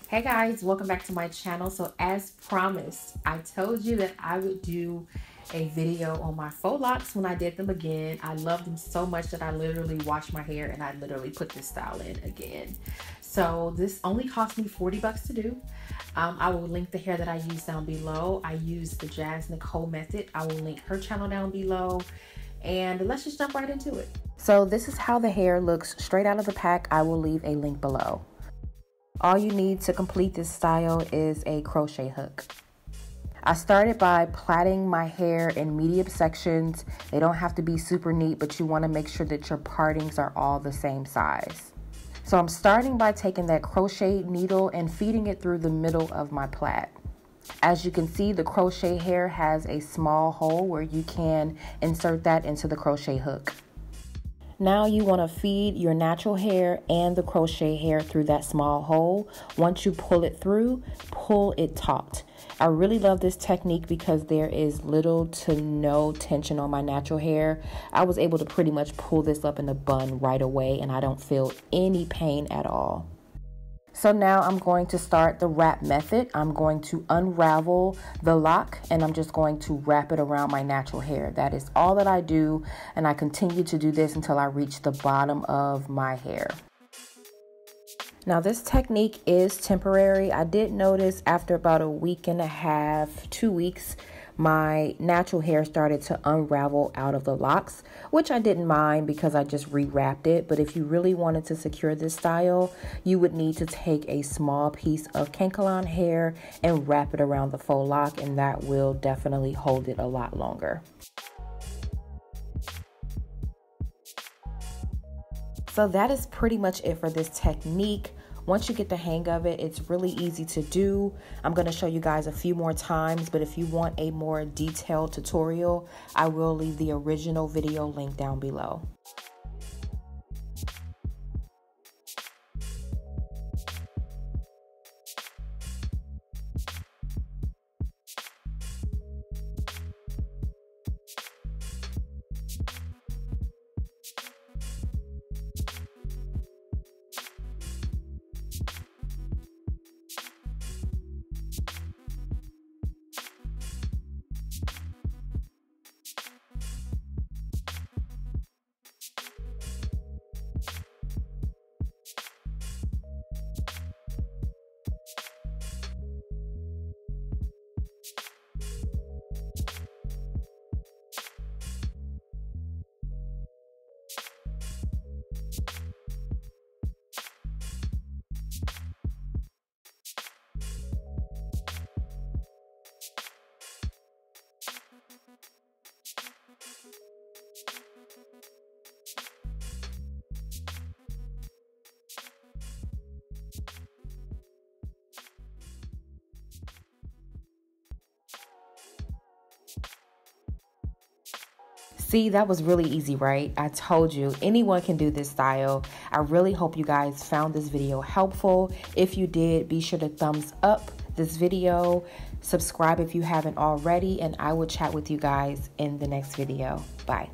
Hey guys, welcome back to my channel. So as promised, I told you that I would do a video on my faux locks when I did them again. I love them so much that I literally washed my hair and I literally put this style in again. So this only cost me 40 bucks to do. I will link the hair that I use down below. I use the Nicole method. I will link her channel down below. And let's just jump right into it. So this is how the hair looks straight out of the pack. I will leave a link below. All you need to complete this style is a crochet hook. I started by plaiting my hair in medium sections. They don't have to be super neat, but you want to make sure that your partings are all the same size. So I'm starting by taking that crochet needle and feeding it through the middle of my plait. As you can see, the crochet hair has a small hole where you can insert that into the crochet hook. Now you want to feed your natural hair and the crochet hair through that small hole. Once you pull it through, pull it taut. I really love this technique because there is little to no tension on my natural hair. I was able to pretty much pull this up in the bun right away and I don't feel any pain at all. So now I'm going to start the wrap method. I'm going to unravel the lock and I'm just going to wrap it around my natural hair. That is all that I do, and I continue to do this until I reach the bottom of my hair. Now this technique is temporary. I did notice after about a week and a half, 2 weeks, my natural hair started to unravel out of the locks, which I didn't mind because I just rewrapped it. But if you really wanted to secure this style, you would need to take a small piece of Kankalon hair and wrap it around the faux lock, and that will definitely hold it a lot longer. So that is pretty much it for this technique. Once you get the hang of it, it's really easy to do. I'm going to show you guys a few more times, but if you want a more detailed tutorial, I will leave the original video link down below. See, that was really easy, right? I told you, anyone can do this style. I really hope you guys found this video helpful. If you did, be sure to thumbs up this video, subscribe if you haven't already, and I will chat with you guys in the next video. Bye.